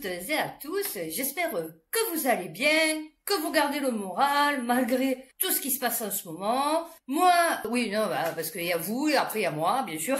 toutes et à tous, j'espère que vous allez bien, que vous gardez le moral malgré tout ce qui se passe en ce moment. Moi, oui, non, parce qu'il y a vous et après il y a moi, bien sûr.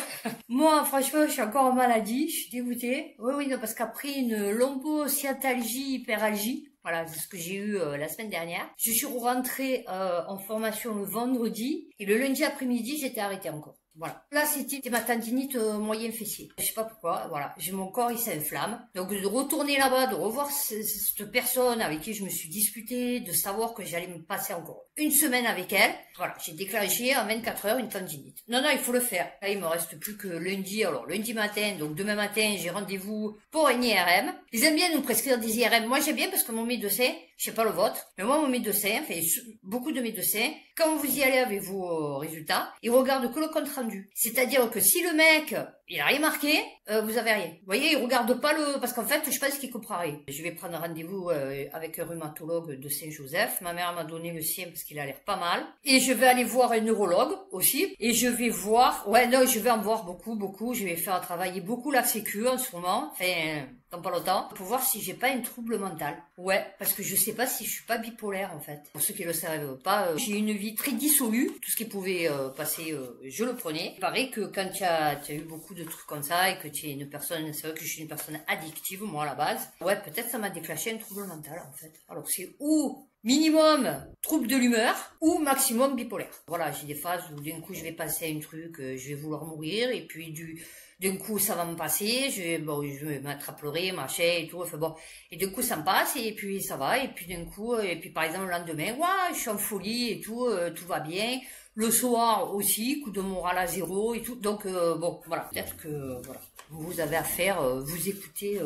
Moi, franchement, je suis encore en maladie, je suis dégoûtée. Oui, non, parce qu'après une lombosciatalgie, hyperalgie, voilà, c'est ce que j'ai eu la semaine dernière. Je suis rentrée en formation le vendredi et le lundi après-midi, j'étais arrêtée encore. Voilà. Là, c'était ma tendinite moyen fessier. Je sais pas pourquoi, voilà. J'ai mon corps, il s'inflamme. Donc, de retourner là-bas, de revoir cette personne avec qui je me suis disputée, de savoir que j'allais me passer encore une semaine avec elle. Voilà. J'ai déclenché en 24 heures une tendinite. Non, il faut le faire. Là, il me reste plus que lundi. Alors, lundi matin, donc demain matin, j'ai rendez-vous pour un IRM. Ils aiment bien nous prescrire des IRM. Moi, j'aime bien parce que mon médecin, je sais pas le vôtre, mais moi, mon médecin, enfin, beaucoup de médecins, quand vous y allez avec vos résultats, ils regardent que le compte rendu. C'est-à-dire que si le mec, il a rien marqué, vous avez rien. Vous voyez, il regarde pas le... Parce qu'en fait, je pense qu'il comprend rien. Je vais prendre rendez-vous avec un rhumatologue de Saint-Joseph. Ma mère m'a donné le sien parce qu'il a l'air pas mal. Et je vais aller voir un neurologue aussi. Et je vais voir... Ouais, non, je vais en voir beaucoup. Je vais faire travailler beaucoup la sécu en ce moment. Enfin... dans pas longtemps, pour voir si j'ai pas un trouble mental. Ouais, parce que je sais pas si je suis pas bipolaire en fait. Pour ceux qui le savent pas, j'ai une vie très dissolue. Tout ce qui pouvait passer, je le prenais. Il paraît que quand tu as eu beaucoup de trucs comme ça et que tu es une personne, c'est vrai que je suis une personne addictive moi à la base. Ouais, peut-être ça m'a déclenché un trouble mental en fait. Alors c'est ou minimum trouble de l'humeur ou maximum bipolaire. Voilà, j'ai des phases où d'un coup je vais passer à un truc, je vais vouloir mourir et puis d'un coup ça va me passer, je vais me mettre à pleurer, machin et tout, enfin bon, et d'un coup ça me passe et puis ça va, et puis d'un coup, et puis par exemple le lendemain, ouais, je suis en folie et tout, tout va bien. Le soir aussi, coup de moral à zéro et tout, donc bon, voilà, peut-être que voilà, vous avez affaire, vous écoutez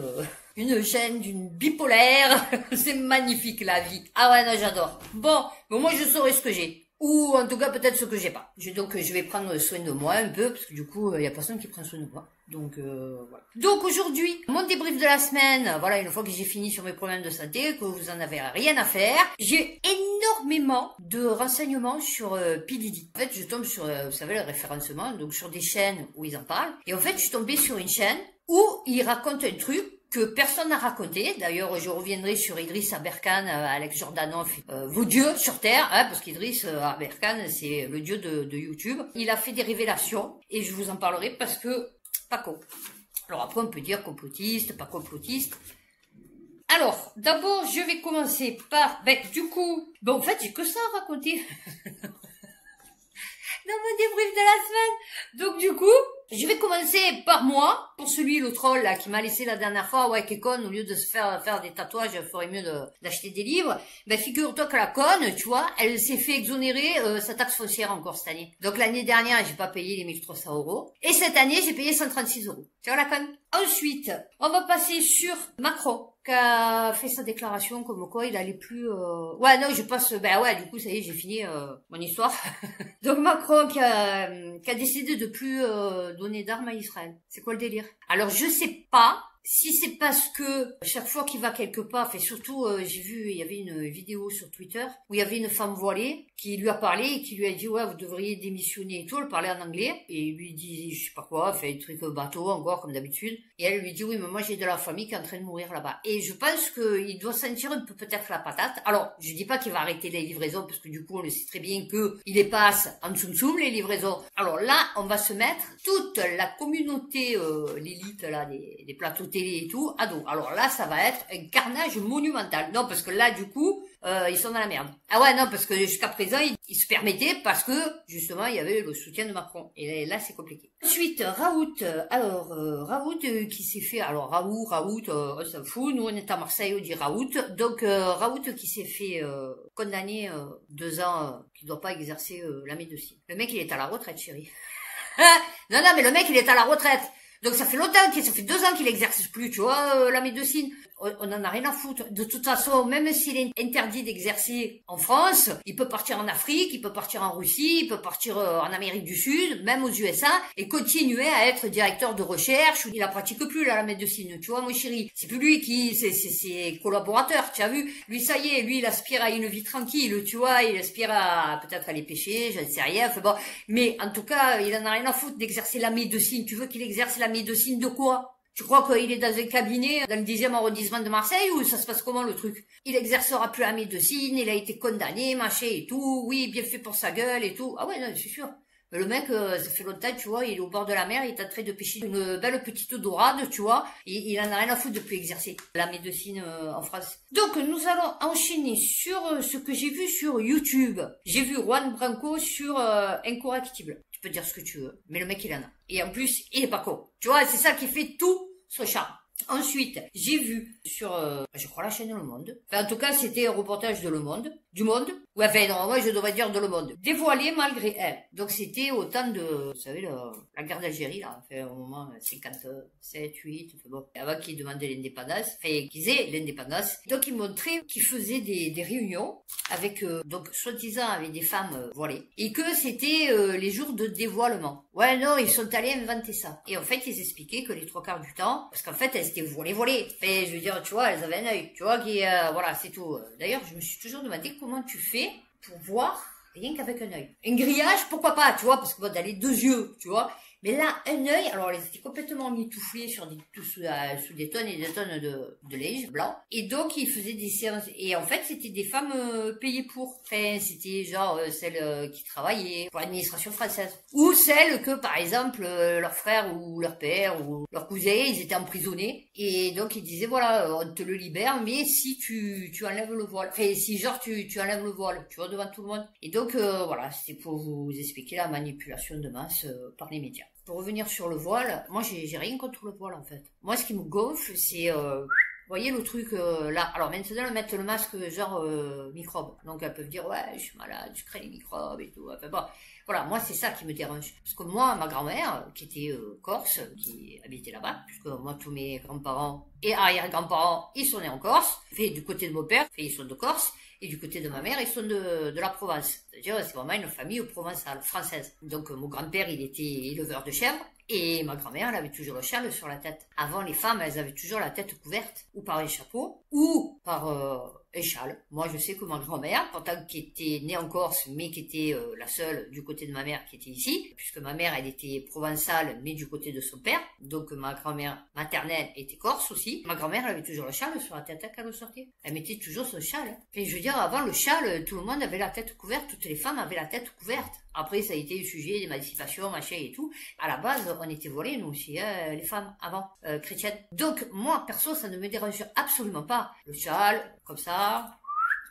une chaîne d'une bipolaire, c'est magnifique la vie. Ah ouais, non, j'adore. Bon, moi je saurai ce que j'ai. Ou en tout cas peut-être ce que j'ai pas. Donc je vais prendre soin de moi un peu, parce que du coup il y a personne qui prend soin de moi. Donc voilà. Donc aujourd'hui, mon débrief de la semaine, voilà, une fois que j'ai fini sur mes problèmes de santé, que vous en avez rien à faire, j'ai énormément de renseignements sur P. En fait, je tombe sur, vous savez, le référencement, donc sur des chaînes où ils en parlent. Et en fait, je suis tombée sur une chaîne où ils racontent un truc que personne n'a raconté. D'ailleurs, je reviendrai sur Idriss Aberkan, Alex Jordanov, vos dieux sur Terre, hein, parce qu'Idriss Aberkan, c'est le dieu de YouTube. Il a fait des révélations, et je vous en parlerai parce que, pas con. Alors après, on peut dire complotiste, pas complotiste. Alors, d'abord, je vais commencer par, en fait, j'ai que ça à raconter. Dans mon débrief de la semaine. Donc du coup, je vais commencer par moi, pour celui, le troll là, qui m'a laissé la dernière fois, ouais, qui est conne, au lieu de se faire des tatouages, il ferait mieux d'acheter des livres. Ben figure-toi que la conne, tu vois, elle s'est fait exonérer sa taxe foncière encore cette année. Donc l'année dernière, j'ai pas payé les 1300 €. Et cette année, j'ai payé 136 €. Tu vois la conne? Ensuite, on va passer sur Macron, qui a fait sa déclaration comme quoi il allait plus... Ouais, non, je passe... Ben ouais, du coup, ça y est, j'ai fini mon histoire. Donc Macron qui a décidé de plus donner d'armes à Israël. C'est quoi le délire? Alors, je sais pas si c'est parce que chaque fois qu'il va quelque part, et surtout j'ai vu, il y avait une vidéo sur Twitter où il y avait une femme voilée qui lui a parlé et qui lui a dit ouais, vous devriez démissionner et tout. Elle parlait en anglais et il lui dit je sais pas quoi, fait un truc bateau encore comme d'habitude, et elle lui dit oui mais moi j'ai de la famille qui est en train de mourir là-bas, et je pense que il doit sentir un peu peut-être la patate. Alors je dis pas qu'il va arrêter les livraisons parce que du coup on le sait très bien que il les passe en tsum les livraisons. Alors là on va se mettre toute la communauté l'élite là des plateaux télé et tout à dos. Alors là ça va être un carnage monumental. Non parce que là du coup ils sont dans la merde. Ah ouais, non, parce que jusqu'à présent, ils se permettaient parce que, justement, il y avait le soutien de Macron. Et là, c'est compliqué. Ensuite, Raoult. Alors, Raoult qui s'est fait... Alors, Raoult, on s'en fout. Nous, on est à Marseille, on dit Raoult. Donc, Raoult qui s'est fait condamner 2 ans, qui doit pas exercer la médecine. Le mec, il est à la retraite, chérie. Non, mais le mec, il est à la retraite. Donc ça fait longtemps, ça fait 2 ans qu'il exerce plus, tu vois, la médecine. On en a rien à foutre. De toute façon, même s'il est interdit d'exercer en France, il peut partir en Afrique, il peut partir en Russie, il peut partir en Amérique du Sud, même aux USA, et continuer à être directeur de recherche. Il la pratique plus, là, la médecine, tu vois, mon chéri. C'est plus lui qui, c'est ses collaborateurs, tu as vu. Lui, ça y est, lui, il aspire à une vie tranquille, tu vois, il aspire à, peut-être à aller pêcher, je ne sais rien, enfin bon. Mais, en tout cas, il en a rien à foutre d'exercer la médecine. Tu veux qu'il exerce la médecine de quoi? Tu crois qu'il est dans un cabinet dans le 10e arrondissement de Marseille ou ça se passe comment le truc? Il exercera plus la médecine, il a été condamné, machin et tout, oui, bien fait pour sa gueule et tout. Ah ouais, non, c'est sûr. Mais le mec, ça fait longtemps, tu vois, il est au bord de la mer, il est en train de pêcher une belle petite dorade, tu vois, et il en a rien à foutre de plus exercer la médecine en France. Donc, nous allons enchaîner sur ce que j'ai vu sur YouTube. J'ai vu Juan Branco sur Incorrectible. Tu peux dire ce que tu veux, mais le mec, il en a. Et en plus, il est pas con. Tu vois, c'est ça qui fait tout son charme. Ensuite, j'ai vu sur, je crois la chaîne Le Monde. Enfin, en tout cas, c'était un reportage de Le Monde. Du Monde. Ouais, enfin, non, moi, je devrais dire de Le Monde. Dévoilé malgré elle. Donc, c'était au temps de, vous savez, la guerre d'Algérie, là. Enfin, au moment 57, 8, enfin bon. Avant qu'ils demandaient l'indépendance. Enfin, qu'ils aient l'indépendance. Donc, ils montraient qu'ils faisaient des réunions avec, donc, soi-disant, avec des femmes voilées. Et que c'était les jours de dévoilement. Ouais, non, ils sont allés inventer ça. Et en fait, ils expliquaient que les 3 quarts du temps, parce qu'en fait, elles étaient voilées. Enfin, je veux dire, tu vois, elles avaient un œil. Tu vois, qui, voilà, c'est tout. D'ailleurs, je me suis toujours demandé comment tu fais pour voir rien qu'avec un œil. Un grillage, pourquoi pas, tu vois, parce que bon, t'as les 2 yeux, tu vois. Mais là, un œil, alors elles étaient complètement mitouflées sur sous des tonnes et des tonnes de linge blanc. Et donc, ils faisaient des séances. Et en fait, c'était des femmes payées pour. Enfin, c'était genre celles qui travaillaient pour l'administration française. Ou celles que, par exemple, leur frère ou leur père ou leur cousin, ils étaient emprisonnés. Et donc, ils disaient, voilà, on te le libère, mais si tu enlèves le voile. Enfin, si genre tu enlèves le voile, tu vois, devant tout le monde. Et donc, voilà, c'était pour vous expliquer la manipulation de masse par les médias. Pour revenir sur le voile, moi j'ai rien contre le voile en fait. Moi ce qui me gonfle c'est, vous voyez le truc là, alors maintenant elles mettent le masque genre microbe. Donc elles peuvent dire ouais je suis malade, je crée les microbes et tout. Enfin bon, voilà, moi c'est ça qui me dérange. Parce que moi, ma grand-mère, qui était corse, qui habitait là-bas, puisque moi tous mes grands-parents et arrière-grands-parents, ils sont nés en Corse, fait du côté de mon père, fait ils sont de Corse. Et du côté de ma mère, ils sont de la Provence. C'est-à-dire, c'est vraiment une famille provençale, française. Donc, mon grand-père, il était éleveur de chèvres. Et ma grand-mère, elle avait toujours le châle sur la tête. Avant, les femmes, elles avaient toujours la tête couverte. Ou par un chapeau, ou par un châle. Moi, je sais que ma grand-mère, pourtant qui était née en Corse, mais qui était la seule du côté de ma mère qui était ici, puisque ma mère, elle était provençale, mais du côté de son père. Donc, ma grand-mère maternelle était corse aussi. Ma grand-mère, elle avait toujours le châle sur la tête quand elle sortait. Elle mettait toujours son châle. Et je veux dire, avant le châle, tout le monde avait la tête couverte, toutes les femmes avaient la tête couverte. Après, ça a été le sujet d'émancipation, machin et tout. À la base, on était voilés, nous aussi, les femmes, avant, chrétiennes. Donc, moi, perso, ça ne me dérange absolument pas. Le châle, comme ça,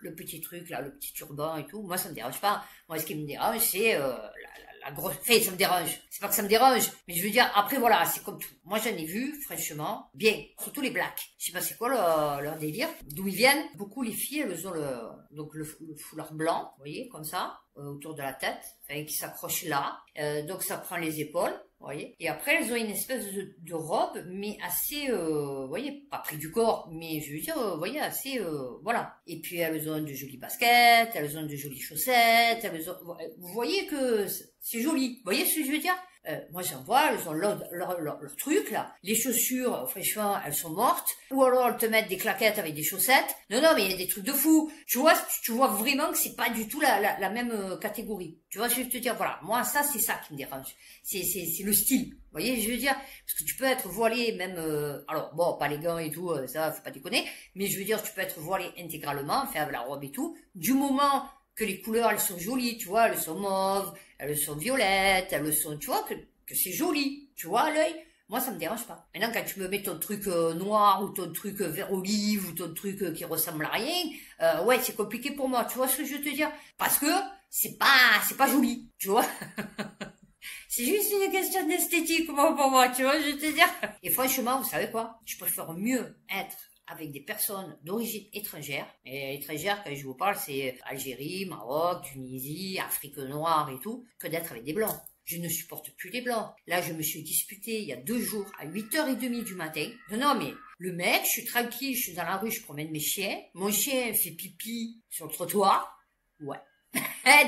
le petit truc, là, le petit turban et tout, moi, ça me dérange pas. Moi, ce qui me dérange, c'est la grosse... Enfin, ça me dérange. C'est pas que ça me dérange, mais je veux dire, après, voilà, c'est comme tout. Moi, j'en ai vu, franchement, bien. Surtout les blacks. Je sais pas c'est quoi leur délire, d'où ils viennent. Beaucoup, les filles, elles ont le foulard blanc, vous voyez, comme ça, autour de la tête, enfin, qui s'accroche là. Donc, ça prend les épaules. Vous voyez. Et après, elles ont une espèce de robe, mais assez, vous voyez, pas près du corps, mais je veux dire, vous voyez, assez, voilà. Et puis, elles ont de jolies baskets, elles ont de jolies chaussettes, vous voyez que c'est joli. Vous voyez ce que je veux dire? Moi, j'en vois, elles ont leur truc, là. Les chaussures, franchement, elles sont mortes. Ou alors, elles te mettent des claquettes avec des chaussettes. Non, non, mais il y a des trucs de fou. Tu vois vraiment que c'est pas du tout la même catégorie. Tu vois ce que je veux te dire? Voilà. Moi, ça, c'est ça qui me dérange. C'est le style. Vous voyez, je veux dire? Parce que tu peux être voilé, même, alors, bon, pas les gants et tout, ça, faut pas déconner. Mais je veux dire, tu peux être voilé intégralement, enfin, avec la robe et tout. Du moment que les couleurs, elles sont jolies, tu vois, elles sont mauves, elles sont violettes, elles sont, tu vois, que c'est joli, tu vois, à l'œil. Moi, ça me dérange pas. Maintenant, quand tu me mets ton truc noir, ou ton truc vert olive, ou ton truc qui ressemble à rien, ouais, c'est compliqué pour moi, tu vois ce que je veux te dire? Parce que c'est pas joli, tu vois. C'est juste une question d'esthétique, moi, pour moi, tu vois, je veux te dire. Et franchement, vous savez quoi? Je préfère mieux être avec des personnes d'origine étrangère. Et étrangère, quand je vous parle, c'est Algérie, Maroc, Tunisie, Afrique noire et tout, que d'être avec des blancs. Je ne supporte plus les blancs. Là, je me suis disputée il y a 2 jours à 8h30 du matin. Non, mais le mec, je suis tranquille, je suis dans la rue, je promène mes chiens. Mon chien fait pipi sur le trottoir. Ouais.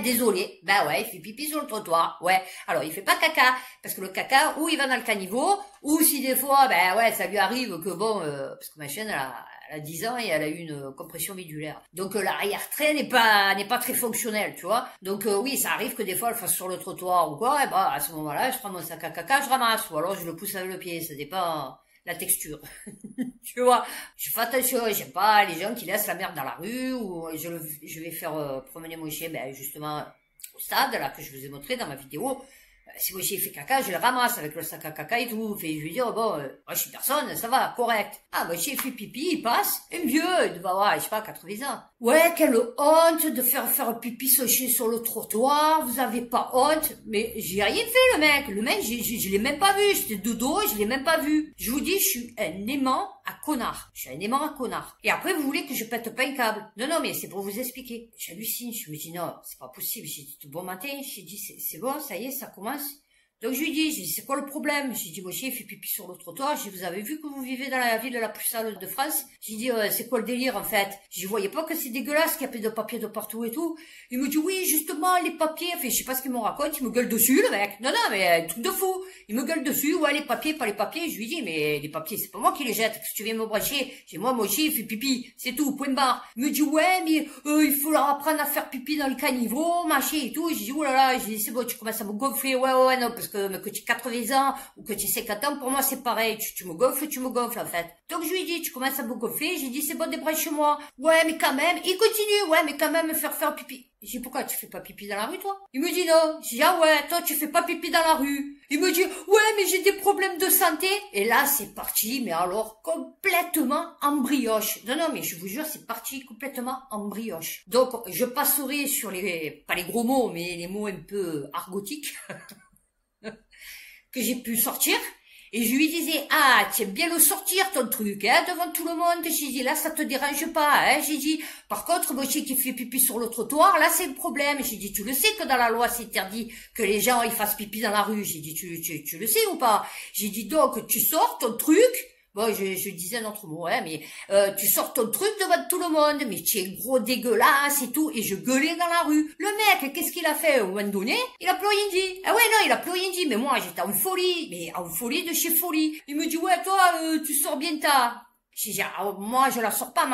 Désolé, bah ouais, il fait pipi sur le trottoir, ouais. Alors il fait pas caca, parce que le caca, ou il va dans le caniveau, ou si des fois, ben ouais, ça lui arrive que bon, parce que ma chienne, elle a 10 ans et elle a eu une compression médulaire. Donc l'arrière-train n'est pas très fonctionnel, tu vois. Donc oui, ça arrive que des fois elle fasse sur le trottoir ou quoi, et bah à ce moment-là, je prends mon sac à caca, je ramasse, ou alors je le pousse avec le pied, ça dépend la texture. Tu vois, je fais attention, j'aime pas les gens qui laissent la merde dans la rue, ou je vais faire promener mon chien, ben, justement, au stade, là, que je vous ai montré dans ma vidéo. Si mon chien fait caca, je le ramasse avec le sac à caca et tout. Fait, je lui dis, oh bon, moi je suis personne, ça va, correct. Ah, mon chien fait pipi, il passe, un vieux, il doit avoir, je sais pas, 80 ans. Ouais, quelle honte de faire pipi son chien sur le trottoir, vous avez pas honte. Mais j'ai rien fait, le mec, je l'ai même pas vu, j'étais de dos, je l'ai même pas vu. Je vous dis, je suis un aimant à connard. Je suis un aimant à connard. Et après, vous voulez que je pète pas un câble. Non, non, mais c'est pour vous expliquer. J'hallucine, je me dis, non, c'est pas possible. J'ai dit, bon matin, j'ai dit, c'est bon, ça y est, ça commence. Donc je lui dis, c'est quoi le problème? J'ai dit, mon chien il fait pipi sur le trottoir. J'ai dit, vous avez vu que vous vivez dans la ville la plus sale de France? J'ai dit, c'est quoi le délire en fait? J'ai dit, vous voyez pas que c'est dégueulasse qu'il y a plein de papiers de partout et tout? Il me dit, oui, justement, les papiers. Enfin, je sais pas ce qu'il me raconte, il me gueule dessus le mec. Non, non, mais un truc de fou. Il me gueule dessus, ouais, les papiers, pas les papiers. Je lui dis, mais les papiers, c'est pas moi qui les jette. Si tu viens me brancher, j'ai moi, mon chien il fait pipi. C'est tout, point barre. Il me dit, ouais, mais il faut leur apprendre à faire pipi dans le caniveau, machin et tout. J'ai dit, oh là là, j'ai dit, c'est bon, tu commences à me gonfler. Ouais, non, parce que tu 80 ans ou que tu 50 ans, pour moi c'est pareil, tu me gonfles en fait. Donc je lui ai dit, tu commences à me gonfler, j'ai dit c'est bon, débranche-moi. Ouais mais quand même, il continue, ouais mais quand même me faire pipi. J'ai dit pourquoi tu fais pas pipi dans la rue toi? Il me dit non. J'ai dit ah ouais, toi tu fais pas pipi dans la rue. Il me dit ouais mais j'ai des problèmes de santé. Et là c'est parti, mais alors complètement en brioche. Non mais je vous jure c'est parti complètement en brioche. Donc je passerai sur pas les gros mots mais les mots un peu argotiques. Que j'ai pu sortir, et je lui disais, ah, tu aimes bien le sortir, ton truc, hein, devant tout le monde. J'ai dit, là, ça te dérange pas, hein. J'ai dit, par contre, mon chien qui fait pipi sur le trottoir, là, c'est le problème. J'ai dit, tu le sais que dans la loi, c'est interdit que les gens, ils fassent pipi dans la rue. J'ai dit, tu le sais ou pas? J'ai dit, donc, tu sors ton truc. Bon, je disais un autre mot, hein, mais tu sors ton truc devant tout le monde, mais tu es gros dégueulasse et tout, et je gueulais dans la rue. Le mec, qu'est-ce qu'il a fait au moment donné? Il a plus rien dit. Ah ouais, non, il a plus rien dit, mais moi, j'étais en folie, mais en folie de chez folie. Il me dit, ouais, toi, tu sors bien ta... J'ai dit, ah, moi, je la sors pas,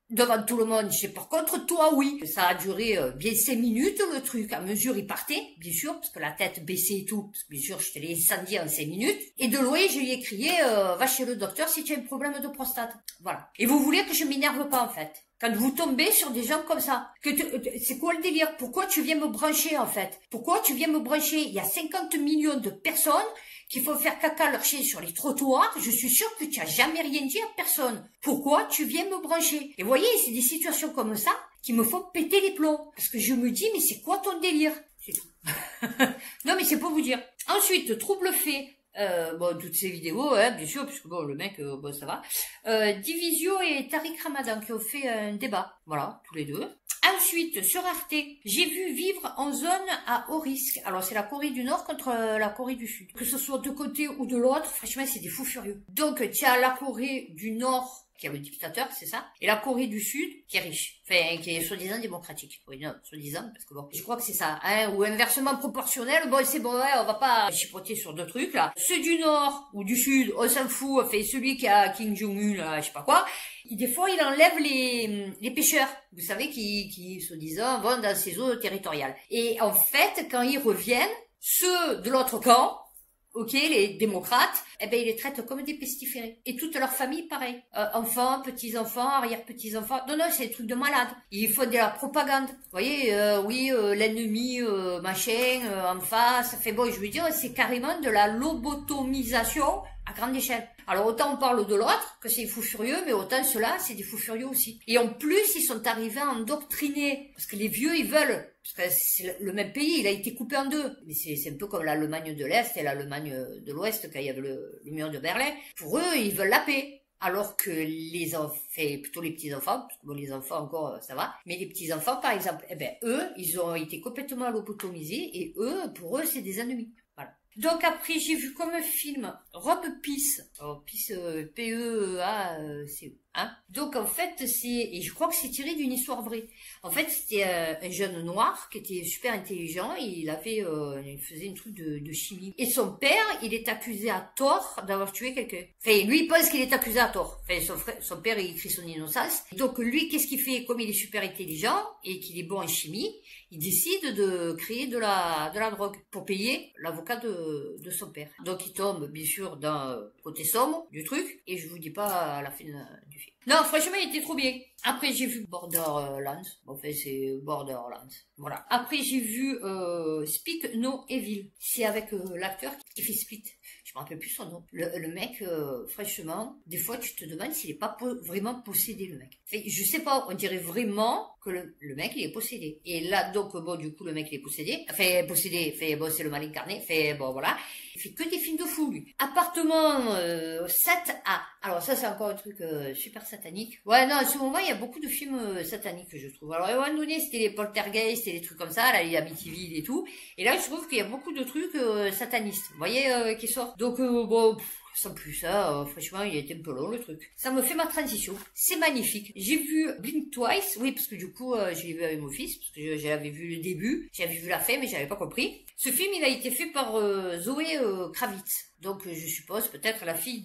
devant tout le monde. Je sais par contre, toi, oui. Ça a duré bien 5 minutes, le truc. À mesure, il partait, bien sûr, parce que la tête baissait et tout. Parce que bien sûr, je te l'ai incendié en 5 minutes. Et de loin, je lui ai crié, va chez le docteur si tu as un problème de prostate. Voilà. Et vous voulez que je m'énerve pas, en fait. Quand vous tombez sur des gens comme ça, c'est quoi le délire? Pourquoi tu viens me brancher, en fait? Pourquoi tu viens me brancher? Il y a 50 millions de personnes qu'il faut faire caca leur chien sur les trottoirs, je suis sûre que tu as jamais rien dit à personne. Pourquoi tu viens me brancher? Et vous voyez, c'est des situations comme ça qui me font péter les plombs. Parce que je me dis, mais c'est quoi ton délire? C'est tout. Non, mais c'est pour vous dire. Ensuite, trouble fait. Bon, toutes ces vidéos, hein, bien sûr, puisque bon, le mec, bon, ça va. Divisio et Tariq Ramadan qui ont fait un débat. Voilà, tous les deux. Ensuite, sur Arte, j'ai vu Vivre en zone à haut risque. Alors, c'est la Corée du Nord contre la Corée du Sud. Que ce soit de côté ou de l'autre, franchement, c'est des fous furieux. Donc, tu as la Corée du Nord qui a le dictateur, c'est ça, et la Corée du Sud qui est riche, enfin qui est soi-disant démocratique. Oui, non, soi-disant, parce que bon, je crois que c'est ça, hein, ou inversement proportionnel. Bon, c'est bon, ouais, on va pas chipoter sur deux trucs là. Ceux du Nord ou du Sud, on s'en fout. Enfin, celui qui a Kim Jong-un, là, je sais pas quoi. Des fois, il enlève les pêcheurs, vous savez, qui soi-disant vont dans ces eaux territoriales. Et en fait, quand ils reviennent, ceux de l'autre camp, ok, les démocrates, eh ben ils les traitent comme des pestiférés. Et toute leur famille, pareil. Enfants, petits-enfants, arrière-petits-enfants. Non, c'est des trucs de malades. Ils font de la propagande. Vous voyez, oui, l'ennemi, machin, en face. Ça fait bon, je veux dire, c'est carrément de la lobotomisation à grande échelle. Alors autant on parle de l'autre, que c'est des fous furieux, mais autant ceux-là, c'est des fous furieux aussi. Et en plus, ils sont arrivés à endoctriner. Parce que les vieux, ils veulent... Parce que c'est le même pays, il a été coupé en deux. Mais c'est un peu comme l'Allemagne de l'Est et l'Allemagne de l'Ouest, quand il y avait le mur de Berlin. Pour eux, ils veulent la paix. Alors que les enfants, plutôt les petits-enfants, parce que bon, les enfants encore, ça va. Mais les petits-enfants, par exemple, eh ben, eux, ils ont été complètement lobotomisés et eux, pour eux, c'est des ennemis. Voilà. Donc après, j'ai vu comme film Rob Peace. Alors, Peace, P-E-A-C-E. Hein. Donc en fait, et je crois que c'est tiré d'une histoire vraie. En fait, c'était un jeune noir qui était super intelligent. Il faisait un truc de chimie. Et son père, il est accusé à tort d'avoir tué quelqu'un. Enfin, lui, il pense qu'il est accusé à tort. Enfin, son père, il écrit son innocence. Donc lui, qu'est-ce qu'il fait? Comme il est super intelligent et qu'il est bon en chimie, il décide de créer de la drogue pour payer l'avocat de son père. Donc il tombe, bien sûr, dans côté sombre du truc. Et je vous dis pas à la fin du film. Non, franchement, il était trop bien. Après, j'ai vu Borderlands. Enfin, c'est Borderlands. Voilà. Après, j'ai vu Speak No Evil. C'est avec l'acteur qui fait Split. Je me rappelle plus son nom. Le mec, franchement, des fois, tu te demandes s'il est pas vraiment possédé, le mec. Enfin, je sais pas, on dirait vraiment que le mec, il est possédé. Et là, donc, bon, du coup, le mec, il est possédé. Enfin, possédé, bon, c'est le mal incarné. Enfin, bon, voilà. Il fait que des films de fous, lui. Appartement 7A. Alors ça, c'est encore un truc super satanique. Ouais, non, à ce moment, il y a beaucoup de films sataniques, je trouve. Alors, à un moment donné, c'était les poltergeists et les trucs comme ça, là, les Amityville et tout. Et là, je trouve qu'il y a beaucoup de trucs satanistes, vous voyez, qui sortent. Donc, bon... Sans plus ça, franchement, il était un peu long le truc. Ça me fait ma transition. C'est magnifique. J'ai vu Blink Twice, oui, parce que du coup, je l'ai vu avec mon fils, parce que j'avais vu le début, j'avais vu la fin, mais j'avais pas compris. Ce film, il a été fait par Zoé Kravitz. Donc, je suppose peut-être la fille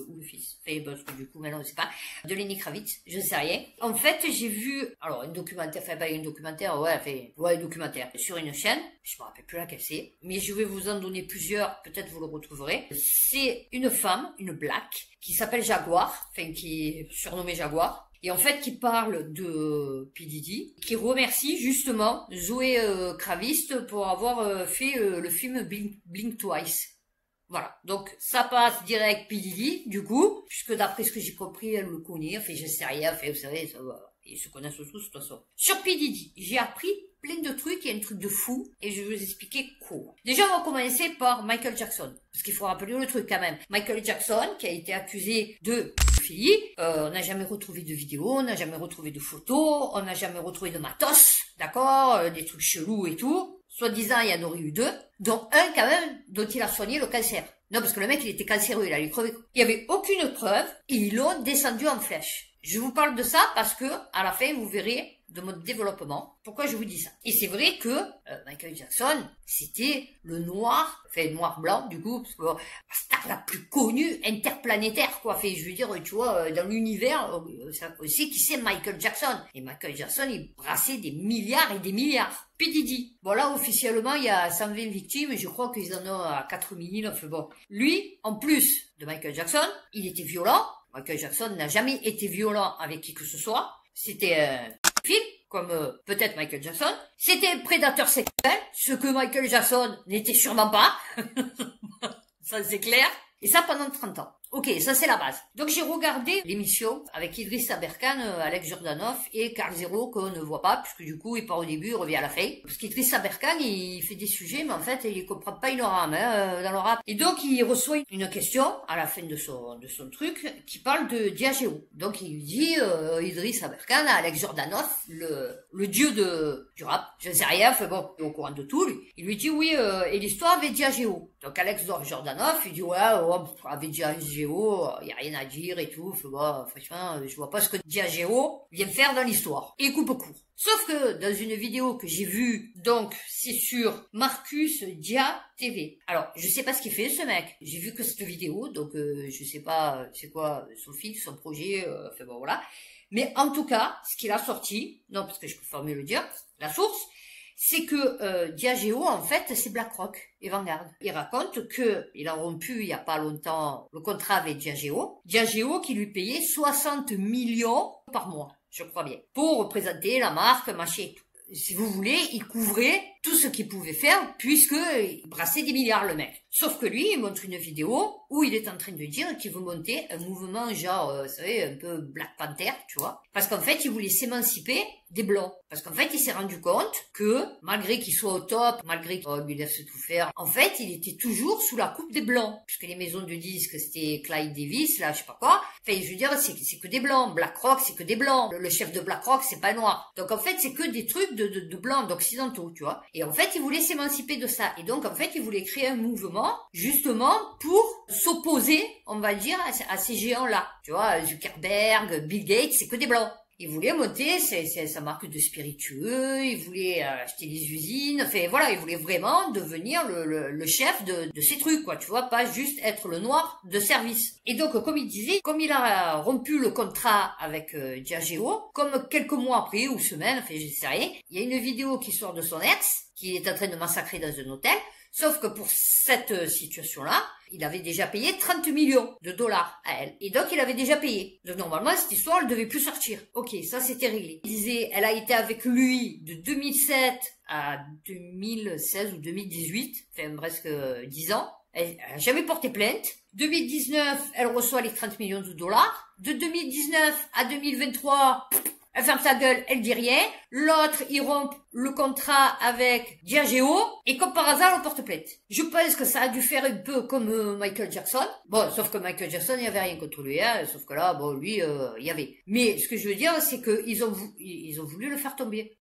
ou le fils. Enfin, parce que du coup, maintenant, on sait pas. De Lenny Kravitz, je ne sais rien. En fait, j'ai vu, alors, un documentaire, enfin, pas un documentaire, un documentaire sur une chaîne. Je me rappelle plus laquelle c'est. Mais je vais vous en donner plusieurs, peut-être vous le retrouverez. C'est une femme, une black, qui s'appelle Jaguar, enfin, qui est surnommée Jaguar. Et en fait, qui parle de P. Diddy, qui remercie justement Zoé Kravitz pour avoir fait le film Blink Twice. Voilà, donc ça passe direct P. Diddy, du coup, puisque d'après ce que j'ai compris, elle le connaît, enfin je sais rien, enfin vous savez, ça va, ils se connaissent tous de toute façon. Sur P. Diddy, j'ai appris plein de trucs, il y a un truc de fou, et je vais vous expliquer quoi. Déjà, on va commencer par Michael Jackson, parce qu'il faut rappeler le truc quand même. Michael Jackson, qui a été accusé de pédophilie, on n'a jamais retrouvé de vidéo, on n'a jamais retrouvé de photos, on n'a jamais retrouvé de matos, d'accord, des trucs chelous et tout. Soi-disant, il y en aurait eu 2, dont un quand même, dont il a soigné le cancer. Non, parce que le mec, il était cancéreux, il allait crever. Il y avait aucune preuve, et ils l'ont descendu en flèche. Je vous parle de ça parce que, à la fin, vous verrez de mon développement pourquoi je vous dis ça. Et c'est vrai que Michael Jackson, c'était le noir, enfin noir-blanc du coup, parce que la star la plus connue interplanétaire, quoi. Enfin, je veux dire, tu vois, dans l'univers, on sait qui c'est Michael Jackson. Et Michael Jackson, il brassait des milliards et des milliards. P. Diddy. Bon, là, officiellement, il y a 120 victimes, et je crois qu'ils en ont à 4000, enfin bon. Lui, en plus de Michael Jackson, il était violent. Michael Jackson n'a jamais été violent avec qui que ce soit. C'était un film, comme peut-être Michael Jackson. C'était un prédateur sexuel, ce que Michael Jackson n'était sûrement pas. Ça, c'est clair. Et ça pendant 30 ans. Ok, ça c'est la base. Donc j'ai regardé l'émission avec Idriss Aberkan, Alex Jordanov et Carl Zero qu'on ne voit pas, puisque du coup il part au début, il revient à la fin. Parce qu'Idriss Aberkan, il fait des sujets, mais en fait il comprend pas une rame dans le rap. Et donc il reçoit une question à la fin de son truc qui parle de Diageo. Donc il lui dit, Idriss Aberkan, Alex Jordanov, le dieu du rap, je ne sais rien, enfin bon, il est au courant de tout lui. Il lui dit oui, et l'histoire avec Diageo. Donc Alex Jordanov, il dit ouais, avec Diageo, il y a rien à dire et tout. Bon, franchement, je vois pas ce que Diageo vient faire dans l'histoire. Et il coupe court. Sauf que dans une vidéo que j'ai vue, donc c'est sur Marcus Dia TV. Alors, je sais pas ce qu'il fait ce mec. J'ai vu que cette vidéo, donc je sais pas c'est quoi son film, son projet, enfin bon voilà. Mais en tout cas, ce qu'il a sorti, non parce que je préfère mieux le dire, la source, c'est que Diageo, en fait, c'est BlackRock et Vanguard. Il raconte que il a rompu il y a pas longtemps le contrat avec Diageo. Diageo qui lui payait 60 millions par mois, je crois bien, pour représenter la marque, machin et tout. Si vous voulez, il couvrait tout ce qu'il pouvait faire puisque il brassait des milliards le mec. Sauf que lui, il montre une vidéo où il est en train de dire qu'il veut monter un mouvement genre, vous savez, un peu Black Panther, tu vois. Parce qu'en fait, il voulait s'émanciper des blancs. Parce qu'en fait, il s'est rendu compte que, malgré qu'il soit au top, malgré qu'il lui laisse tout faire, en fait, il était toujours sous la coupe des blancs. Puisque les maisons de disques, c'était Clive Davis, là, je sais pas quoi. Enfin, je veux dire, c'est que des blancs. BlackRock, c'est que des blancs. Le chef de BlackRock, c'est pas noir. Donc, en fait, c'est que des trucs de blancs, d'occidentaux, tu vois. Et en fait, il voulait s'émanciper de ça. Et donc, en fait, il voulait créer un mouvement, justement, pour s'opposer, on va dire, à ces géants-là. Tu vois, Zuckerberg, Bill Gates, c'est que des blancs. Il voulait monter sa marque de spiritueux, il voulait acheter des usines, enfin voilà, il voulait vraiment devenir le chef de ces trucs, quoi, tu vois, pas juste être le noir de service. Et donc, comme il disait, comme il a rompu le contrat avec Diageo, comme quelques mois après, ou semaines, enfin je sais rien, il y a une vidéo qui sort de son ex, qui est en train de massacrer dans un hôtel, sauf que pour cette situation-là, il avait déjà payé 30 millions de dollars à elle. Et donc, il avait déjà payé. Donc, normalement, cette histoire, elle devait plus sortir. Ok, ça, c'était réglé. Il disait, elle a été avec lui de 2007 à 2016 ou 2018. Enfin, presque 10 ans. Elle a jamais porté plainte. 2019, elle reçoit les 30 millions de dollars. De 2019 à 2023, elle ferme sa gueule, elle dit rien. L'autre, il rompt le contrat avec Diageo. Et comme par hasard, on porte plainte. Je pense que ça a dû faire un peu comme Michael Jackson. Bon, sauf que Michael Jackson, il n'y avait rien contre lui, hein. Sauf que là, bon, lui, il y avait. Mais ce que je veux dire, c'est qu'ils ont voulu le faire tomber.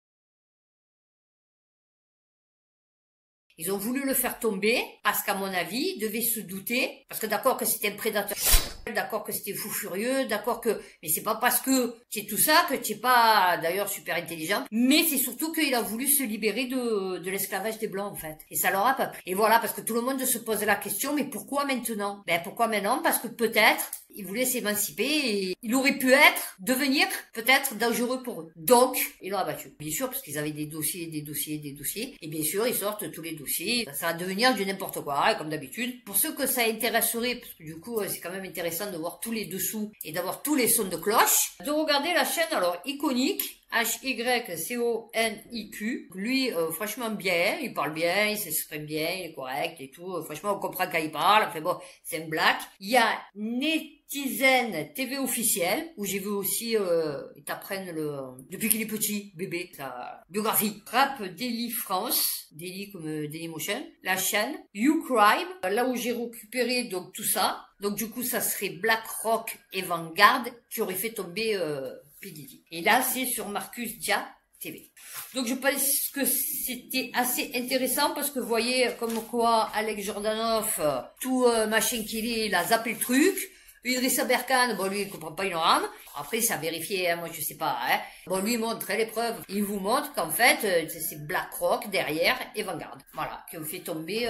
Ils ont voulu le faire tomber parce qu'à mon avis, ils devaient se douter. Parce que d'accord que c'était un prédateur, d'accord que c'était fou furieux, d'accord que... Mais c'est pas parce que tu es tout ça que tu es pas d'ailleurs super intelligent. Mais c'est surtout qu'il a voulu se libérer de l'esclavage des Blancs en fait. Et ça leur a pas plu. Et voilà, parce que tout le monde se pose la question, mais pourquoi maintenant? Ben pourquoi maintenant? Parce que peut-être... il voulait s'émanciper et il aurait pu devenir peut-être dangereux pour eux. Donc, ils l'ont abattu. Bien sûr, parce qu'ils avaient des dossiers. Et bien sûr, ils sortent tous les dossiers. Ça va devenir du n'importe quoi, hein, comme d'habitude. Pour ceux que ça intéresserait, parce que du coup, c'est quand même intéressant de voir tous les dessous et d'avoir tous les sons de cloche, de regarder la chaîne, alors, iconique, Hyconiq. Lui, franchement bien, il parle bien, il s'exprime bien, il est correct et tout. Franchement, on comprend quand il parle. Enfin bon, c'est un black. Il y a Netizen TV officiel, où j'ai vu aussi, ils t'apprennent depuis qu'il est petit, bébé, sa biographie. Rap Daily France, Daily comme Dailymotion, la chaîne. YouCrime, là où j'ai récupéré donc tout ça. Donc du coup, ça serait BlackRock et Vanguard qui auraient fait tomber PDD. Et là, c'est sur Marcus Dia TV. Donc je pense que c'était assez intéressant parce que vous voyez comme quoi Alex Jordanov, tout machin qu'il est, il a zappé le truc. Idrissa Berkane, bon lui il comprend pas une rame. Après ça a vérifié, hein, moi je sais pas. Hein. Bon lui il montre les preuves. Il vous montre qu'en fait c'est BlackRock derrière et Vanguard. Voilà, qui ont fait tomber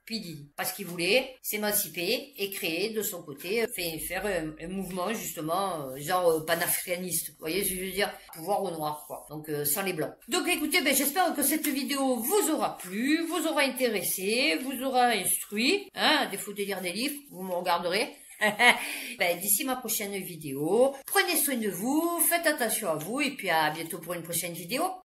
PDD. Parce qu'il voulait s'émanciper et créer de son côté, faire un mouvement justement genre panafricaniste. Vous voyez ce que je veux dire? Pouvoir au noir quoi. Donc sans les blancs. Donc écoutez, j'espère que cette vidéo vous aura plu, vous aura intéressé, vous aura instruit. Hein, à défaut de lire des livres, vous me regarderez. D'ici ma prochaine vidéo, prenez soin de vous, faites attention à vous et puis à bientôt pour une prochaine vidéo.